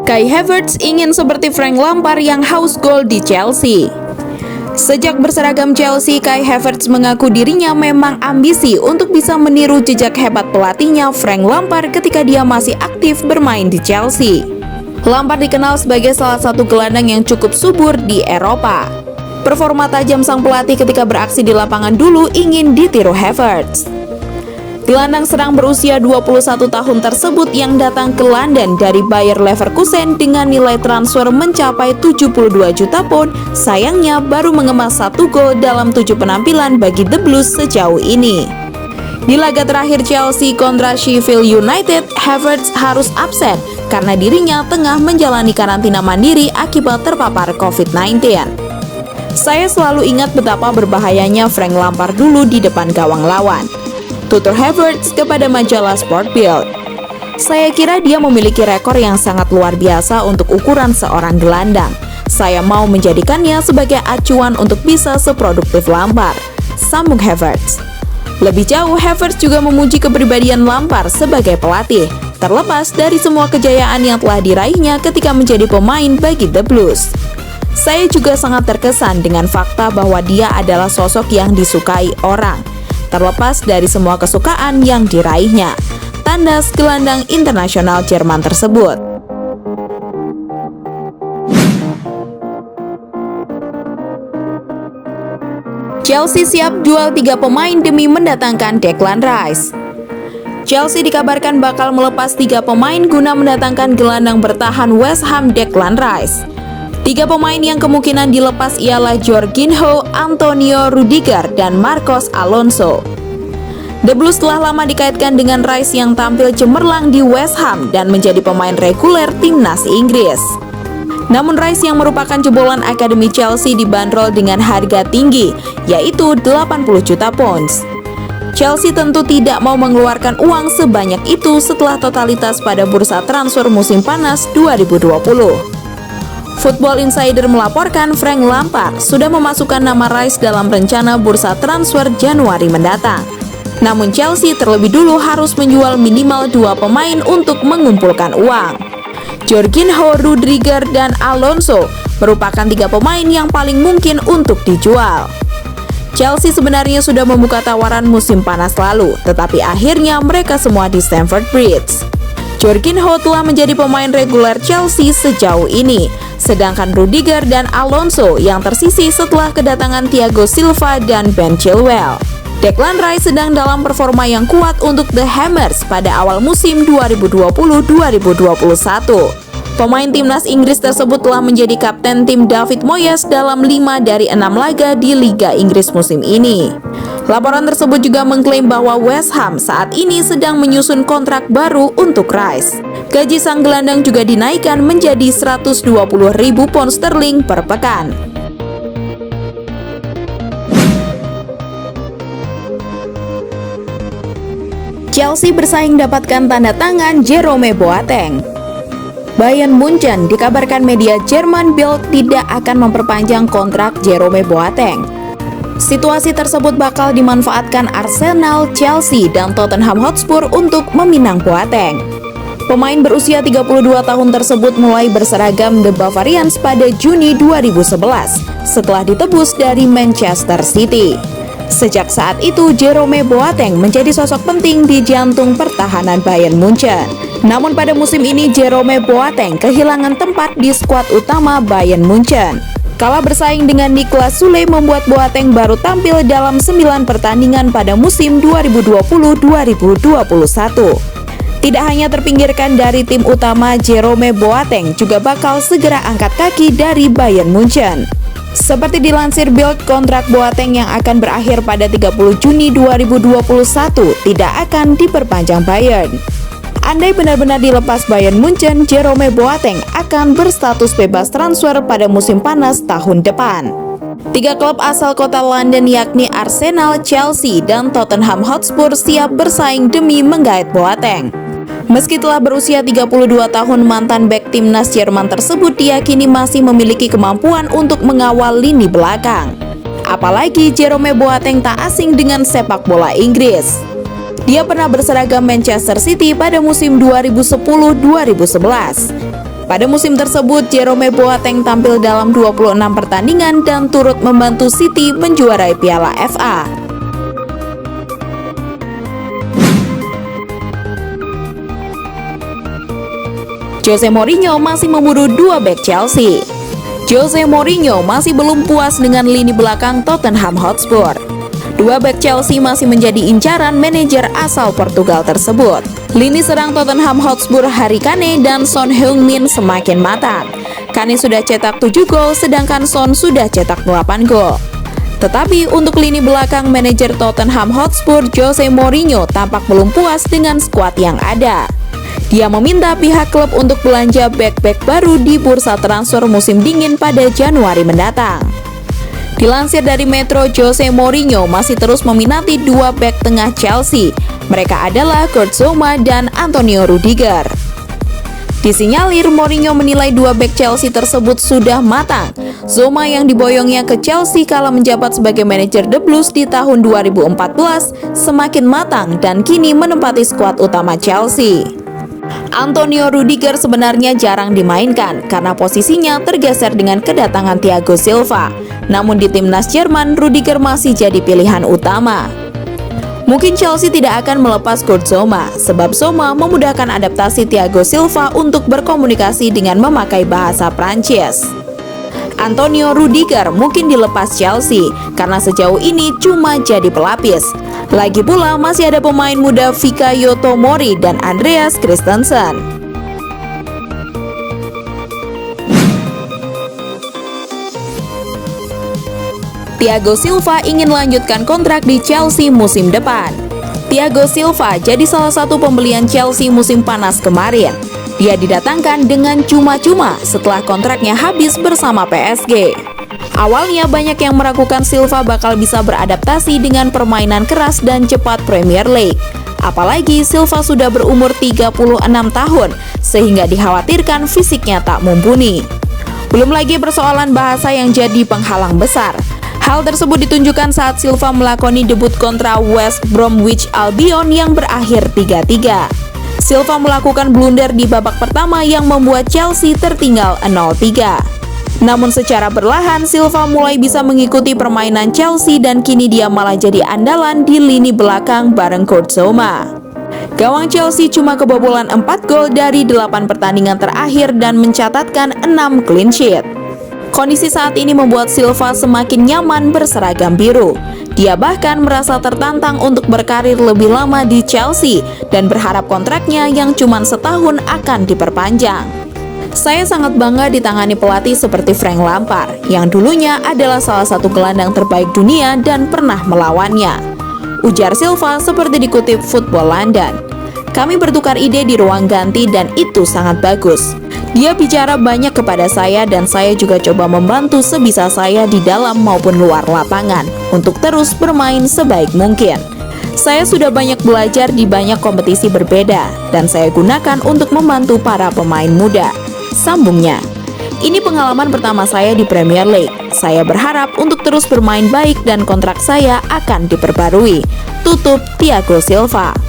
Kai Havertz ingin seperti Frank Lampard yang haus gol di Chelsea. Sejak berseragam Chelsea, Kai Havertz mengaku dirinya memang ambisi untuk bisa meniru jejak hebat pelatihnya Frank Lampard ketika dia masih aktif bermain di Chelsea. Lampard dikenal sebagai salah satu gelandang yang cukup subur di Eropa. Performa tajam sang pelatih ketika beraksi di lapangan dulu ingin ditiru Havertz. Gelandang serang berusia 21 tahun tersebut yang datang ke London dari Bayer Leverkusen dengan nilai transfer mencapai 72 juta pound, sayangnya baru mengemas 1 gol dalam 7 penampilan bagi The Blues sejauh ini. Di laga terakhir Chelsea kontra Sheffield United, Havertz harus absen karena dirinya tengah menjalani karantina mandiri akibat terpapar COVID-19. Saya selalu ingat betapa berbahayanya Frank Lampard dulu di depan gawang lawan, tutur Havertz kepada majalah Sport Bild. Saya kira dia memiliki rekor yang sangat luar biasa untuk ukuran seorang gelandang. Saya mau menjadikannya sebagai acuan untuk bisa seproduktif Lampard, sambung Havertz. Lebih jauh, Havertz juga memuji kepribadian Lampard sebagai pelatih, terlepas dari semua kejayaan yang telah diraihnya ketika menjadi pemain bagi The Blues. Saya juga sangat terkesan dengan fakta bahwa dia adalah sosok yang disukai orang, terlepas dari semua kesukaan yang diraihnya, tandas gelandang internasional Jerman tersebut. Chelsea siap jual 3 pemain demi mendatangkan Declan Rice. Chelsea dikabarkan bakal melepas 3 pemain guna mendatangkan gelandang bertahan West Ham Declan Rice. 3 pemain yang kemungkinan dilepas ialah Jorginho, Antonio Rudiger, dan Marcos Alonso. The Blues telah lama dikaitkan dengan Rice yang tampil cemerlang di West Ham dan menjadi pemain reguler timnas Inggris. Namun Rice yang merupakan jebolan akademi Chelsea dibanderol dengan harga tinggi, yaitu 80 juta pounds. Chelsea tentu tidak mau mengeluarkan uang sebanyak itu setelah totalitas pada bursa transfer musim panas 2020. Football Insider melaporkan Frank Lampard sudah memasukkan nama Rice dalam rencana bursa transfer Januari mendatang. Namun Chelsea terlebih dulu harus menjual minimal 2 pemain untuk mengumpulkan uang. Jorginho, Rudiger, dan Alonso merupakan 3 pemain yang paling mungkin untuk dijual. Chelsea sebenarnya sudah membuka tawaran musim panas lalu, tetapi akhirnya mereka semua di Stamford Bridge. Jorginho telah menjadi pemain reguler Chelsea sejauh ini, sedangkan Rudiger dan Alonso yang tersisih setelah kedatangan Thiago Silva dan Ben Chilwell. Declan Rice sedang dalam performa yang kuat untuk The Hammers pada awal musim 2020-2021. Pemain timnas Inggris tersebut telah menjadi kapten tim David Moyes dalam 5 dari 6 laga di Liga Inggris musim ini. Laporan tersebut juga mengklaim bahwa West Ham saat ini sedang menyusun kontrak baru untuk Rice. Gaji sang gelandang juga dinaikkan menjadi 120.000 pound sterling per pekan. Chelsea bersaing dapatkan tanda tangan Jerome Boateng. Bayern Munchen dikabarkan media Jerman Bild tidak akan memperpanjang kontrak Jerome Boateng. Situasi tersebut bakal dimanfaatkan Arsenal, Chelsea, dan Tottenham Hotspur untuk meminang Boateng. Pemain berusia 32 tahun tersebut mulai berseragam The Bavarians pada Juni 2011 setelah ditebus dari Manchester City. Sejak saat itu, Jerome Boateng menjadi sosok penting di jantung pertahanan Bayern Munchen. Namun pada musim ini, Jerome Boateng kehilangan tempat di skuad utama Bayern Munchen. Kalah bersaing dengan Niklas Süle membuat Boateng baru tampil dalam 9 pertandingan pada musim 2020-2021. Tidak hanya terpinggirkan dari tim utama, Jerome Boateng juga bakal segera angkat kaki dari Bayern Munchen. Seperti dilansir Bild, kontrak Boateng yang akan berakhir pada 30 Juni 2021 tidak akan diperpanjang Bayern. Andai benar-benar dilepas Bayern Munchen, Jerome Boateng akan berstatus bebas transfer pada musim panas tahun depan. 3 klub asal kota London yakni Arsenal, Chelsea, dan Tottenham Hotspur siap bersaing demi menggait Boateng. Meski telah berusia 32 tahun, mantan bek timnas Jerman tersebut diyakini masih memiliki kemampuan untuk mengawal lini belakang. Apalagi Jerome Boateng tak asing dengan sepak bola Inggris. Dia pernah berseragam Manchester City pada musim 2010-2011. Pada musim tersebut, Jerome Boateng tampil dalam 26 pertandingan dan turut membantu City menjuarai Piala FA. Jose Mourinho masih memburu dua bek Chelsea. Jose Mourinho masih belum puas dengan lini belakang Tottenham Hotspur. Dua bek Chelsea masih menjadi incaran manajer asal Portugal tersebut. Lini serang Tottenham Hotspur Harry Kane dan Son Heung-min semakin matang. Kane sudah cetak 7 gol sedangkan Son sudah cetak 8 gol. Tetapi untuk lini belakang manajer Tottenham Hotspur Jose Mourinho tampak belum puas dengan skuad yang ada. Dia meminta pihak klub untuk belanja bek-bek baru di bursa transfer musim dingin pada Januari mendatang. Dilansir dari Metro, Jose Mourinho masih terus meminati dua bek tengah Chelsea. Mereka adalah Kurt Zouma dan Antonio Rudiger. Disinyalir Mourinho menilai dua bek Chelsea tersebut sudah matang. Zouma yang diboyongnya ke Chelsea kala menjabat sebagai manajer The Blues di tahun 2014 semakin matang dan kini menempati skuad utama Chelsea. Antonio Rudiger sebenarnya jarang dimainkan karena posisinya tergeser dengan kedatangan Thiago Silva. Namun di timnas Jerman, Rudiger masih jadi pilihan utama. Mungkin Chelsea tidak akan melepas Kurt Zouma, sebab Zouma memudahkan adaptasi Thiago Silva untuk berkomunikasi dengan memakai bahasa Prancis. Antonio Rudiger mungkin dilepas Chelsea karena sejauh ini cuma jadi pelapis. Lagi pula masih ada pemain muda Fikayo Tomori dan Andreas Christensen. Thiago Silva ingin lanjutkan kontrak di Chelsea musim depan. Thiago Silva jadi salah satu pembelian Chelsea musim panas kemarin. Dia didatangkan dengan cuma-cuma setelah kontraknya habis bersama PSG. Awalnya banyak yang meragukan Silva bakal bisa beradaptasi dengan permainan keras dan cepat Premier League. Apalagi Silva sudah berumur 36 tahun, sehingga dikhawatirkan fisiknya tak mumpuni. Belum lagi persoalan bahasa yang jadi penghalang besar. Hal tersebut ditunjukkan saat Silva melakoni debut kontra West Bromwich Albion yang berakhir 3-3. Silva melakukan blunder di babak pertama yang membuat Chelsea tertinggal 0-3. Namun secara perlahan Silva mulai bisa mengikuti permainan Chelsea dan kini dia malah jadi andalan di lini belakang bareng Kurt Zouma. Gawang Chelsea cuma kebobolan 4 gol dari 8 pertandingan terakhir dan mencatatkan 6 clean sheet. Kondisi saat ini membuat Silva semakin nyaman berseragam biru. Dia bahkan merasa tertantang untuk berkarir lebih lama di Chelsea dan berharap kontraknya yang cuma setahun akan diperpanjang. Saya sangat bangga ditangani pelatih seperti Frank Lampard, yang dulunya adalah salah satu gelandang terbaik dunia dan pernah melawannya. Ujar Silva seperti dikutip Football London. Kami bertukar ide di ruang ganti dan itu sangat bagus. Dia bicara banyak kepada saya dan saya juga coba membantu sebisa saya di dalam maupun luar lapangan untuk terus bermain sebaik mungkin. Saya sudah banyak belajar di banyak kompetisi berbeda dan saya gunakan untuk membantu para pemain muda. Sambungnya, ini pengalaman pertama saya di Premier League. Saya berharap untuk terus bermain baik dan kontrak saya akan diperbarui. Tutup Thiago Silva.